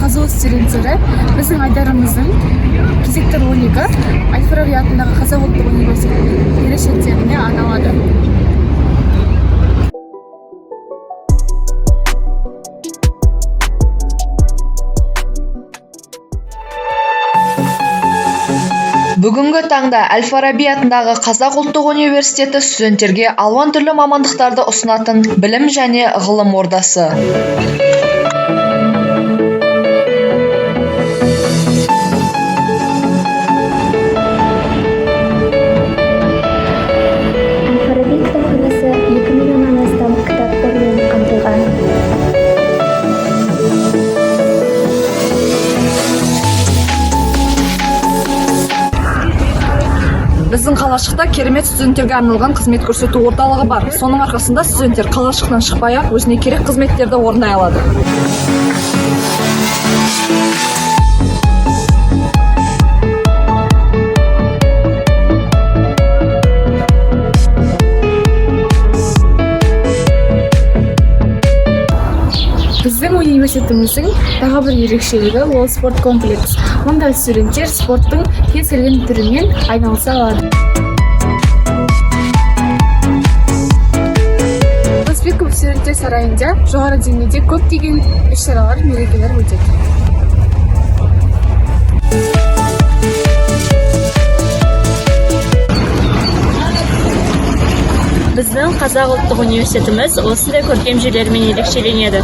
Қазақ студенттері біздің айдарымыздың кезекті ролигі Әл-Фараби атындағы Қазақ ұлттық университетінің ерекшеліктеріне арналады. Бүгінгі таңда Әл-Фараби атындағы Қазақ ұлттық университеті студенттерге алуан түрлі мамандықтарды ұсынатын білім және ғылым ордасы. Әл-Фараби кітапханасы 2 миллионнан астам кітап қорымен қамтылған. Біздің қалашықта керемет студенттерге арналған қызмет көрсету орталығы бар. Соның арқасында студенттер қалашықтан шықпай-ақ өзіне керек қызметтерді орындай алады. Біздің университетіміздің тағы бір ерекшелігі ол спорт комплекс. Мұнда студенттер спорттың кез келген түрімен айналыса алады. Успеков студенттер сарайында жоғары деңгейде көптеген іс-шаралар, мерекелер өтеді. Біздің Қазақ ұлттық университетіміз осындай көркем жерлермен ерекшеленеді.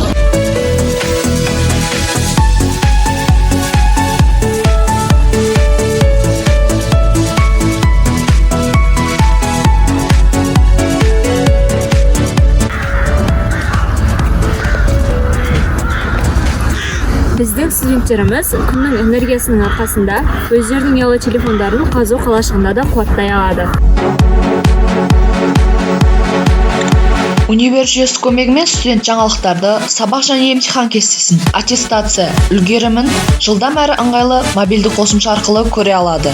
Біздің студенттеріміз күннің энергиясының арқасында өздерінің ұялы телефондарын қазу қалашығында да қуаттай алады. Универ жүйесі көмегімен студент жаңалықтарды, сабақ және емтихан кестесін, аттестация, үлгерімін жылдам әрі ыңғайлы мобильді қосымша арқылы көре алады.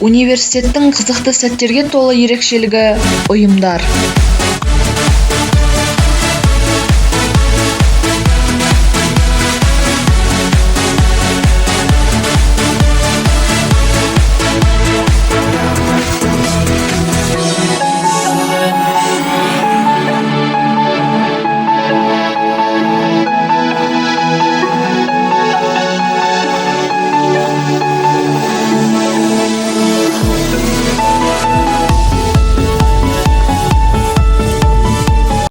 Университеттің қызықты сәттерге толы ерекшелігі ұйымдар.